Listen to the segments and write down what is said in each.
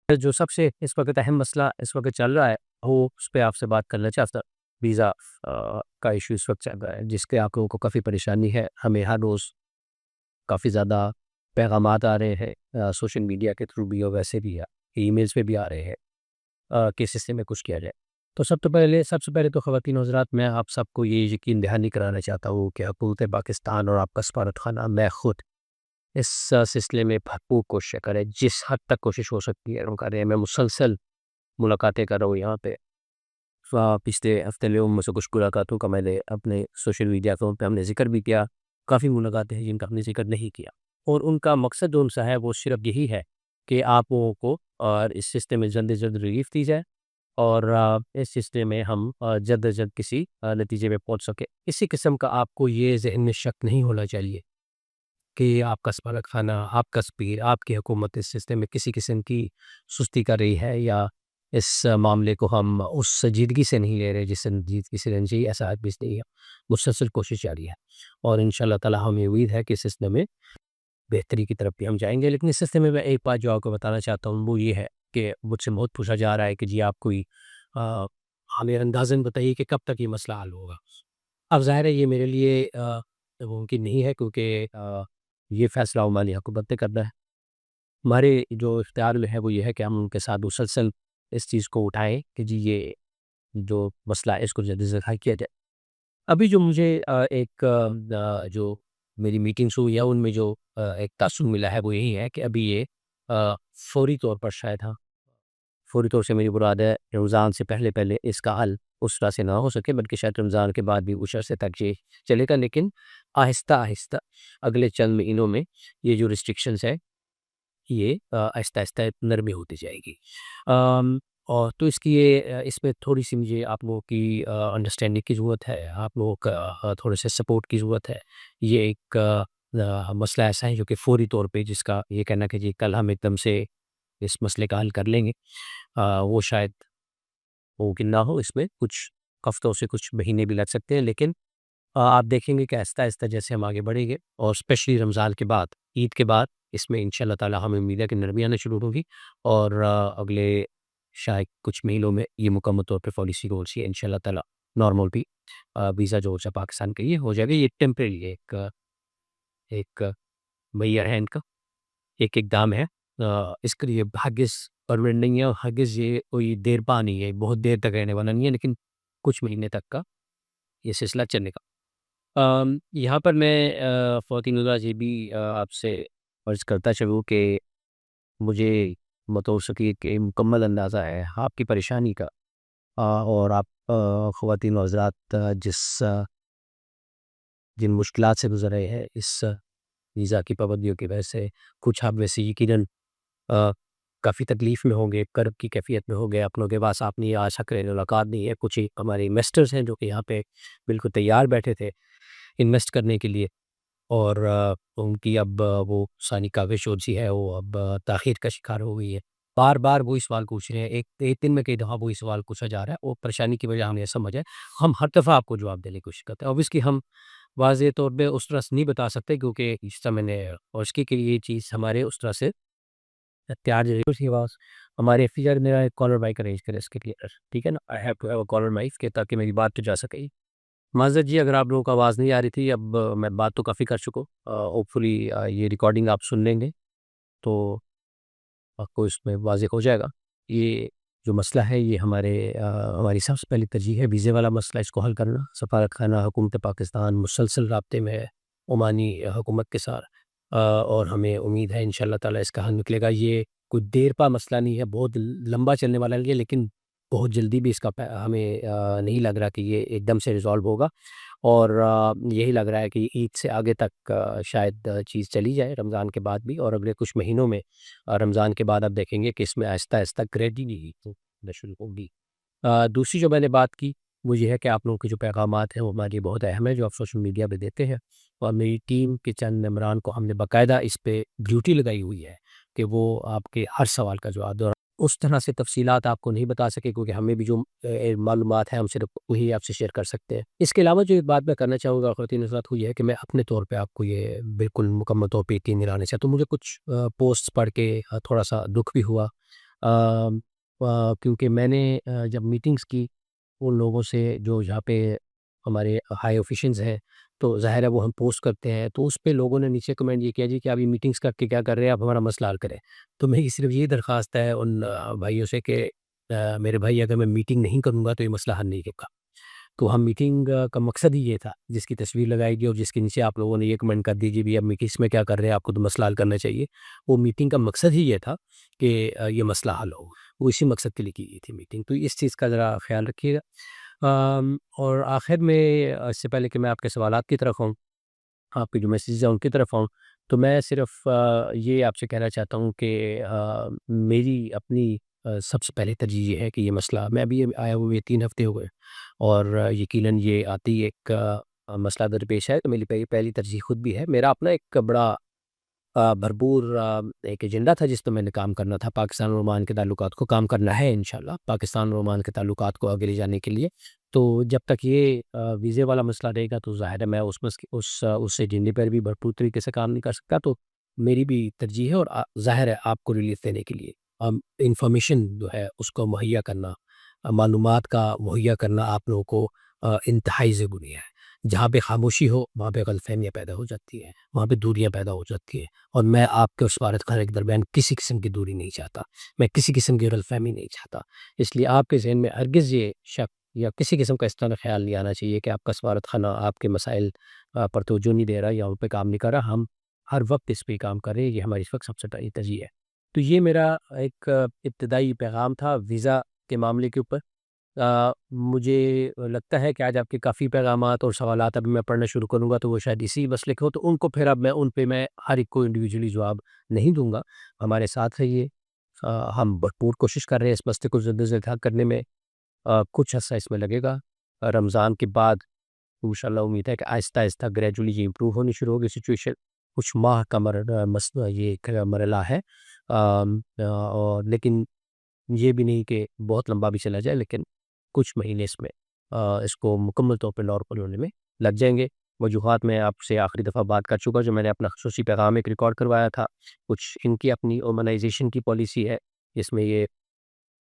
جو سب سے اس وقت اہم مسئلہ اس وقت چل رہا ہے، وہ اس پہ آپ سے بات کرنا چاہتا ہوں۔ ویزا کا ایشو اس وقت چل رہا ہے، جس کے آپ لوگوں کو کافی پریشانی ہے۔ ہمیں ہر روز کافی زیادہ پیغامات آ رہے ہیں، سوشل میڈیا کے تھرو بھی اور ویسے بھی ای میلز پہ بھی آ رہے ہیں کہ اس سلسلے میں کچھ کیا جائے۔ تو سب سے پہلے تو خواتین و حضرات، میں آپ سب کو یہ یقین دہانی کرانا چاہتا ہوں کہ حکومت پاکستان اور آپ کا سفارت خانہ، میں خود اس سلسلے میں بھرپور کوشش کریں، جس حد تک کوشش ہو سکتی ہے وہ کریں۔ میں مسلسل ملاقاتیں کر رہا ہوں یہاں پہ۔ پچھلے ہفتے میں ان میں سے کچھ ملاقاتوں کا میں نے اپنے سوشل میڈیا اکاؤنٹ پہ ہم نے ذکر بھی کیا۔ کافی ملاقاتیں ہیں جن کا ہم نے ذکر نہیں کیا، اور ان کا مقصد جو ان سے ہے وہ صرف یہی ہے کہ آپ لوگوں کو اور اس سسٹم میں جلد از جلد ریلیف دی جائے، اور اس سلسلے میں ہم جلد از جلد کسی نتیجے میں پہنچ سکے۔ کسی قسم کا آپ کو یہ ذہن میں شک نہیں ہونا چاہیے کہ آپ کا سفارت خانہ، آپ کا سفیر، آپ کی حکومت اس سسٹم میں کسی قسم کی سستی کر رہی ہے، یا اس معاملے کو ہم اس سنجیدگی سے نہیں لے رہے جس سنجیدگی سے لینی چاہیے۔ ایسا بھی نہیں ہے، مسلسل کوشش جاری ہے، اور انشاءاللہ تعالی ہمیں امید ہے کہ اس سسٹم میں بہتری کی طرف بھی ہم جائیں گے۔ لیکن اس سلسلے میں ایک بات جو آپ کو بتانا چاہتا ہوں وہ یہ ہے کہ مجھ سے بہت پوچھا جا رہا ہے کہ جی آپ کوئی ہمیں اندازاً بتائیے کہ کب تک یہ مسئلہ حل ہوگا۔ اب ظاہر ہے یہ میرے لیے ممکن نہیں ہے، کیونکہ یہ فیصلہ عمانی حکومت نے کرنا ہے۔ ہمارے جو اختیار میں ہے وہ یہ ہے کہ ہم ان کے ساتھ مسلسل اس چیز کو اٹھائیں کہ جی یہ جو مسئلہ ہے اس کو جلدی سے حل کیا جائے۔ ابھی جو مجھے جو میری میٹنگس ہوئی ہے ان میں جو ایک تاثر ملا ہے وہ یہی ہے کہ ابھی یہ فوری طور پر شاید فوری طور سے میری مراد ہے رمضان سے پہلے پہلے اس کا حل اس طرح سے نہ ہو سکے، بلکہ شاید رمضان کے بعد بھی کچھ عرصے تک یہ چلے گا، لیکن آہستہ آہستہ اگلے چند مہینوں میں یہ جو ریسٹرکشنز ہے یہ آہستہ آہستہ نرمی ہوتی جائے گی۔ اور تو اس کی اس میں تھوڑی سی مجھے آپ لوگوں کی انڈرسٹینڈنگ کی ضرورت ہے، آپ لوگوں کا تھوڑے سے سپورٹ کی ضرورت ہے۔ یہ ایک مسئلہ ایسا ہے جو کہ فوری طور پہ جس کا یہ کہنا کہ جی کل ہم ایک دم سے اس مسئلے کا حل کر لیں گے، وہ شاید ممکن نہ ہو۔ اس میں کچھ ہفتوں سے کچھ مہینے بھی لگ سکتے ہیں، لیکن آپ دیکھیں گے کہ آہستہ آہستہ جیسے ہم آگے بڑھیں گے، اور اسپیشلی رمضان کے بعد، عید کے بعد، اس میں انشاءاللہ تعالی ہمیں امید ہے کہ نرمی آنا شروع ہوگی، اور اگلے شاید کچھ مہینوں میں یہ مکمل طور پہ پالیسی گولس یہ انشاءاللہ تعالی نارمل بھی ویزا جو ہے پاکستان کے یہ ہو جائے گا۔ یہ ٹیمپریری ایک معیار ہے ان کا، ایک اقدام ہے۔ اس کے لیے ہرگز پرمنٹ نہیں ہے، اور ہرگز یہ کوئی دیر پا نہیں ہے، بہت دیر تک رہنے والا نہیں ہے، لیکن کچھ مہینے تک کا یہ سلسلہ چلنے کا۔ یہاں پر میں خواتین حضرات یہ بھی آپ سے عرض کرتا چلوں کہ مجھے متوسع کہ مکمل اندازہ ہے آپ کی پریشانی کا، اور آپ خواتین و حضرات جن مشکلات سے گزر رہے ہیں اس ویزا کی پابندیوں کی وجہ سے۔ کچھ آپ ویسے یقیناً کافی تکلیف میں ہوں گے، کرب کی کیفیت میں ہوں گے، اپنوں کے پاس آپ نے آج تک ملاقات نہیں ہے۔ کچھ ہمارے انویسٹرز ہیں جو کہ یہاں پہ بالکل تیار بیٹھے تھے انویسٹ کرنے کے لیے، اور ان کی اب وہ ثانی کاوش جو ہے وہ اب تاخیر کا شکار ہو گئی ہے۔ بار بار وہی سوال پوچھ رہے ہیں، ایک دن میں کئی دفعہ وہی سوال پوچھا جا رہا ہے، اور پریشانی کی وجہ ہمیں یہ سمجھ ہے ہم ہر دفعہ آپ کو جواب دینے کی کوشش کرتے ہیں۔ اوبویسلی ہم واضح طور پہ اس طرح سے نہیں بتا سکتے، کیونکہ اس طرح میں نے اور اس کی کہ یہ چیز ہمارے اس طرح سے اختیار کی آواز ہمارے اختیار میرا ایک کالر مائک ارینج کرے اس کے لیے، ٹھیک ہے نا، I have to have a collar mic کہ تاکہ میری بات تو جا سکے۔ معذرت جی اگر آپ لوگوں کو آواز نہیں آ رہی تھی، اب میں بات تو کافی کر چکا ہوں، ہوپ فلی یہ ریکارڈنگ آپ سن لیں گے تو آپ کو اس میں واضح ہو جائے گا۔ یہ جو مسئلہ ہے یہ ہماری سب سے پہلی ترجیح ہے، ویزے والا مسئلہ، اس کو حل کرنا۔ سفارت خانہ حکومت پاکستان مسلسل رابطے میں ہے عمانی حکومت کے ساتھ، اور ہمیں امید ہے انشاءاللہ تعالی اس کا حل نکلے گا۔ یہ کوئی دیر پا مسئلہ نہیں ہے، بہت لمبا چلنے والا نہیں ہے، لیکن بہت جلدی بھی اس کا ہمیں نہیں لگ رہا کہ یہ ایک دم سے ریزالو ہوگا، اور یہی لگ رہا ہے کہ عید سے آگے تک شاید چیز چلی جائے، رمضان کے بعد بھی، اور اگلے کچھ مہینوں میں رمضان کے بعد آپ دیکھیں گے کہ اس میں آہستہ آہستہ گریجولی شروع ہوگی۔ دوسری جو میں نے بات کی وہ یہ ہے کہ آپ لوگوں کے جو پیغامات ہیں وہ ہمارے لیے بہت اہم ہے، جو آپ سوشل میڈیا پہ دیتے ہیں، اور میری ٹیم کے چند ممبران کو ہم نے باقاعدہ اس پہ ڈیوٹی لگائی ہوئی ہے کہ وہ آپ کے ہر سوال کا جواب دیں۔ اس طرح سے تفصیلات آپ کو نہیں بتا سکے، کیونکہ ہمیں بھی جو معلومات ہیں ہم صرف وہی آپ سے شیئر کر سکتے ہیں۔ اس کے علاوہ جو ایک بات میں کرنا چاہوں گا خواتین حضرات کو یہ ہے کہ میں اپنے طور پہ آپ کو یہ بالکل مکمل طور پہ یقین دلانے چاہتا ہوں۔ مجھے کچھ پوسٹ پڑھ کے تھوڑا سا دکھ بھی ہوا، کیونکہ میں نے جب میٹنگس کی ان لوگوں سے جو یہاں پہ ہمارے ہائی آفیشینز ہیں، تو ظاہر ہے وہ ہم پوسٹ کرتے ہیں، تو اس پہ لوگوں نے نیچے کمنٹ یہ کیا جی کہ آپ یہ میٹنگس کر کے کیا کر رہے ہیں، آپ ہمارا مسئلہ حل کریں۔ تو میری صرف یہ درخواست ہے ان بھائیوں سے کہ میرے بھائی اگر میں میٹنگ نہیں کروں گا تو یہ مسئلہ حل نہیں ہوگا۔ تو ہم میٹنگ کا مقصد ہی یہ تھا، جس کی تصویر لگائی گئی اور جس کے نیچے آپ لوگوں نے یہ کمنٹ کر دیجیے بھی اب میٹنگس میں کیا کر رہے ہیں، آپ کو تو مسئلہ حل کرنا چاہیے۔ وہ میٹنگ کا مقصد ہی یہ تھا کہ یہ مسئلہ حل ہو، وہ اسی مقصد کے لیے کی گئی تھی میٹنگ۔ تو اس چیز کا ذرا خیال رکھیے گا۔ اور آخر میں اس سے پہلے کہ میں آپ کے سوالات کی طرف آؤں، آپ کے جو میسیجز ہیں ان کی طرف آؤں، تو میں صرف یہ آپ سے کہنا چاہتا ہوں کہ میری اپنی سب سے پہلے ترجیح یہ ہے کہ یہ مسئلہ میں ابھی آیا ہوئے 3 ہفتے ہو گئے اور یقیناً یہ آتی ایک مسئلہ درپیش ہے، تو میری پہلی ترجیح خود بھی ہے۔ میرا اپنا ایک بڑا بھرپور ایک ایجنڈا تھا جس پہ میں نے کام کرنا تھا، پاکستان اور عمان کے تعلقات کو کام کرنا ہے انشاءاللہ، پاکستان اور عمان کے تعلقات کو آگے لے جانے کے لیے۔ تو جب تک یہ ویزے والا مسئلہ رہے گا تو ظاہر ہے میں اس ایجنڈے پر بھی بھرپور طریقے سے کام نہیں کر سکتا۔ تو میری بھی ترجیح ہے اور ظاہر ہے آپ کو ریلیف دینے کے لیے انفارمیشن جو ہے اس کو مہیا کرنا، معلومات کا مہیا کرنا آپ لوگوں کو انتہائی ضروری ہے۔ جہاں پہ خاموشی ہو وہاں پہ غلط فہمیاں پیدا ہو جاتی ہیں، وہاں پہ دوریاں پیدا ہو جاتی ہیں، اور میں آپ کے اور سفارت خانے کے درمیان کسی قسم کی دوری نہیں چاہتا، میں کسی قسم کی غلط فہمی نہیں چاہتا۔ اس لیے آپ کے ذہن میں ہرگز یہ شک یا کسی قسم کا اس طرح خیال نہیں آنا چاہیے کہ آپ کا سفارت خانہ آپ کے مسائل پر توجہ نہیں دے رہا یا ان پہ کام نہیں کر رہا۔ ہم ہر وقت اس پہ کام کر رہے ہیں، یہ ہماری اس وقت سب سے بڑی ترجیح ہے۔ تو یہ میرا ایک ابتدائی پیغام تھا ویزا کے معاملے کے اوپر۔ مجھے لگتا ہے کہ آج آپ کے کافی پیغامات اور سوالات ابھی میں پڑھنا شروع کروں گا تو وہ شاید اسی مسئلے کے ہو، تو ان کو پھر اب میں ان پہ میں ہر ایک کو انڈیویجولی جواب نہیں دوں گا۔ ہمارے ساتھ رہیے، ہم بھرپور کوشش کر رہے ہیں اس مسئلے کو جلد از جلد حل کرنے میں۔ کچھ عرصہ اس میں لگے گا، رمضان کے بعد انشاءاللہ امید ہے کہ آہستہ آہستہ گریجولی یہ امپروو ہونی شروع ہوگی سچویشن۔ کچھ ماہ کا مسئلہ یہ ایک مرحلہ ہے، اور لیکن یہ بھی نہیں کہ بہت لمبا بھی چلا جائے، لیکن کچھ مہینے اس میں اس کو مکمل طور پہ نارمل ہونے میں لگ جائیں گے۔ وجوہات میں آپ سے آخری دفعہ بات کر چکا، جو میں نے اپنا خصوصی پیغام ایک ریکارڈ کروایا تھا۔ کچھ ان کی اپنی اومنائزیشن کی پالیسی ہے جس میں یہ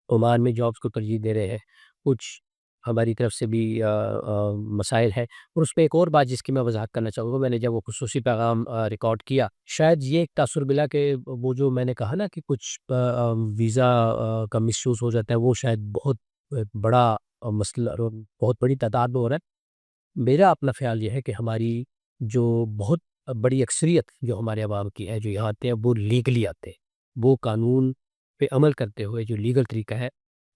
عمان میں جابز کو ترجیح دے رہے ہیں، کچھ ہماری طرف سے بھی مسائل ہیں۔ اور اس پہ ایک اور بات جس کی میں وضاحت کرنا چاہوں گا، میں نے جب وہ خصوصی پیغام ریکارڈ کیا، شاید یہ ایک تاثر ملا کہ وہ جو میں نے کہا نا کہ کچھ ویزا کا مس یوز ہو جاتا ہے، وہ شاید بہت بڑا مسئلہ اور بہت بڑی تعداد میں ہو رہا ہے۔ میرا اپنا خیال یہ ہے کہ ہماری جو بہت بڑی اکثریت جو ہمارے عوام کی ہے جو یہاں آتے ہیں، وہ لیگلی آتے ہیں، وہ قانون پہ عمل کرتے ہوئے جو لیگل طریقہ ہے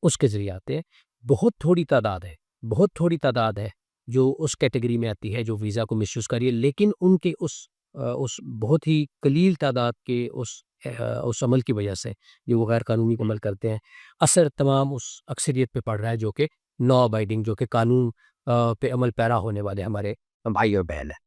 اس کے ذریعے آتے ہیں۔ بہت تھوڑی تعداد ہے، بہت تھوڑی تعداد ہے جو اس کیٹیگری میں آتی ہے جو ویزا کو مس یوز کری ہے، لیکن ان کے اس بہت ہی قلیل تعداد کے اس عمل کی وجہ سے جو وہ غیر قانونی عمل کرتے ہیں، اثر تمام اس اکثریت پہ پڑ رہا ہے جو کہ لا ابائڈنگ، جو کہ قانون پہ عمل پیرا ہونے والے ہمارے بھائی اور بہن ہیں۔